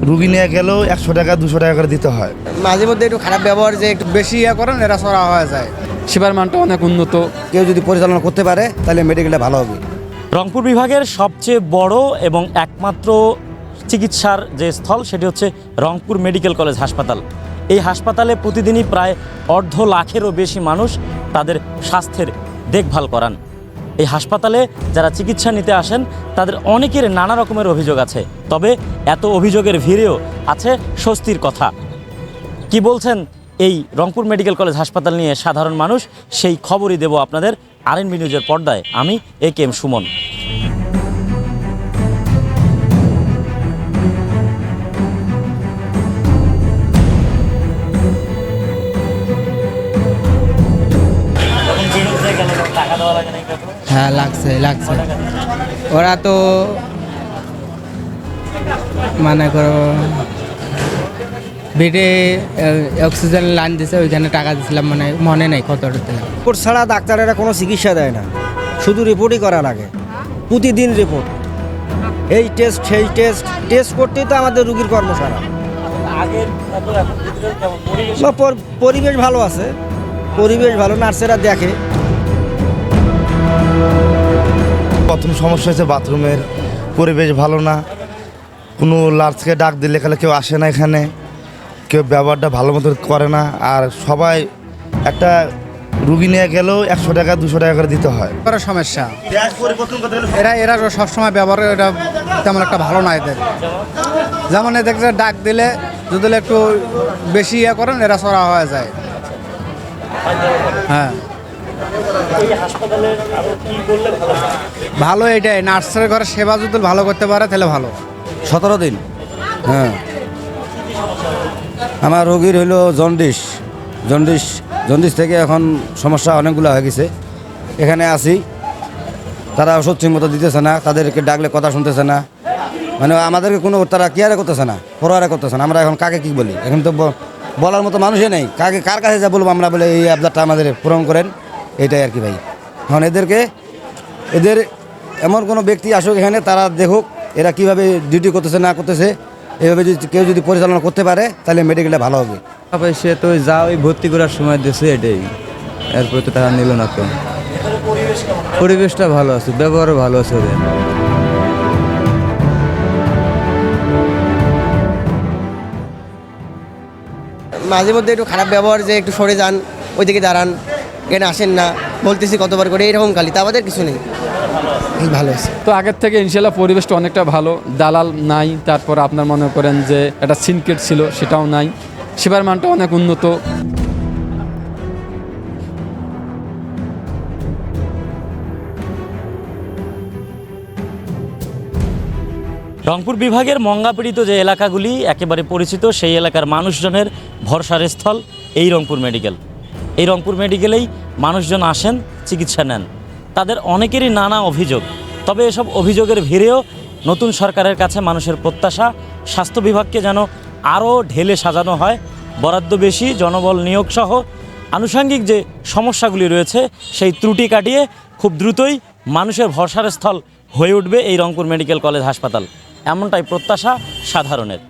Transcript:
রুগী নিয়ে গেলেও 100 টাকা 200 টাকা করে দিতে হয়। মাঝে মধ্যে একটু খারাপ ব্যবহার যে একটু বেশি করেন এরা সরা হয়ে যায়। সেবার মানটা অনেক উন্নত। কেউ যদি পরিচালনা করতে পারে তাহলে মেডিকেলটা ভালো হবে। রংপুর বিভাগের সবচেয়ে বড় এবং একমাত্র চিকিৎসার যে স্থল সেটি হচ্ছে রংপুর মেডিকেল কলেজ হাসপাতাল। এই হাসপাতালে প্রতিদিনই প্রায় 250,000-এরও বেশি মানুষ তাদের স্বাস্থ্যের দেখভাল করান। এই হাসপাতালে যারা চিকিৎসা নিতে আসেন তাদের অনেকের নানা রকমের অভিযোগ আছে, তবে এত অভিযোগের ভিড়েও আছে স্বস্তির কথা। কি বলছেন এই রংপুর মেডিকেল কলেজ হাসপাতাল নিয়ে সাধারণ মানুষ, সেই খবরই দেব আপনাদের আরএনবি নিউজের পর্দায়। আমি একেএম সুমন। হ্যাঁ লাগছে। ওরা তো মানে করো বেডে অক্সিজেন লাইন দিছে, ওইখানে টাকা দিছিলাম, মানে মনে নেই কত দিলাম। রিপোর্ট ছাড়া ডাক্তারেরা কোনো চিকিৎসা দেয় না, শুধু রিপোর্টই করা লাগে, প্রতিদিন রিপোর্ট, এই টেস্ট সেই টেস্ট করতেই তো আমাদের রুগীর কর্মশালা। পরিবেশ ভালো আছে, পরিবেশ ভালো, নার্সেরা দেখে। প্রথম সমস্যা হচ্ছে বাথরুমের পরিবেশ ভালো না, কোনো নার্সকে ডাক দিলে খালে কেউ আসে না, এখানে কেউ ব্যবহারটা ভালো মতো করে না, আর সবাই একটা রুগী নিয়ে গেলেও 100 টাকা 200 টাকা করে দিতে হয়। সমস্যা এরা সবসময় ব্যবহার এটা তেমন একটা ভালো না এদের। যেমন এদেরকে ডাক দিলে যদি একটু বেশি করেন এরা সরা হয়ে যায়। হ্যাঁ ভালো, এটাই নার্সের ঘরে সেবা যদি ভালো করতে পারে তাহলে ভালো। 17 দিন। হ্যাঁ, আমার রোগীর হইল জন্ডিস থেকে এখন সমস্যা অনেকগুলো হয়ে গেছে। এখানে আসি, তারা ওষুধ ঠিক মতো দিতেছে না, তাদেরকে ডাকলে কথা শুনতেছে না, মানে আমাদেরকে কোনো তারা কেয়ারে করতেছে না, পরোয়ারে করতেছে না। আমরা এখন কাকে কী বলি, এখন তো বলার মতো মানুষই নেই, কার কাছে যা বলবো আমরা, বলে এই আবদারটা আমাদের পূরণ করেন, এইটাই আর কি ভাই। এখন এদের এমন কোনো ব্যক্তি আসুক এখানে, তারা দেখুক এরা কীভাবে ডিউটি করতেছে না করতেছে, এইভাবে যদি কেউ যদি পরিচালনা করতে পারে তাহলে মেডিকেলটা ভালো হবে। সে তো যা ওই ভর্তি করার সময় দিয়েছে এটাই, এরপরে তো টাকা নিল না। তো পরিবেশটা ভালো আছে, ব্যবহারও ভালো আছে ওদের। মাঝে মধ্যে একটু খারাপ ব্যবহার যে একটু সরে যান, ওইদিকে দাঁড়ান, এখানে আসেন না, বলতেছি কতবার করে, এরকম খালি, তা আমাদের কিছু নেই, ভালো আছে। তো আগের থেকে ইনশাল্লাহ পরিবেশটা অনেকটা ভালো, দালাল নাই, তারপর আপনার মনে করেন যে একটা সিনকেট ছিল সেটাও নাই, সেবার মানটা অনেক উন্নত। রংপুর বিভাগের মঙ্গাপীড়িত যে এলাকাগুলি একেবারে পরিচিত, সেই এলাকার মানুষজনের ভরসার স্থল এই রংপুর মেডিকেল। এই রংপুর মেডিকেলেই মানুষজন আসেন, চিকিৎসা নেন। তাদের অনেকেরই নানা অভিযোগ, তবে এসব অভিযোগের ভিড়েও নতুন সরকারের কাছে মানুষের প্রত্যাশা স্বাস্থ্য বিভাগকে যেন আরও ঢেলে সাজানো হয়, বরাদ্দ বেশি, জনবল নিয়োগসহ আনুষঙ্গিক যে সমস্যাগুলি রয়েছে সেই ত্রুটি কাটিয়ে খুব দ্রুতই মানুষের ভরসার স্থল হয়ে উঠবে এই রংপুর মেডিকেল কলেজ হাসপাতাল, এমনটাই প্রত্যাশা সাধারণের।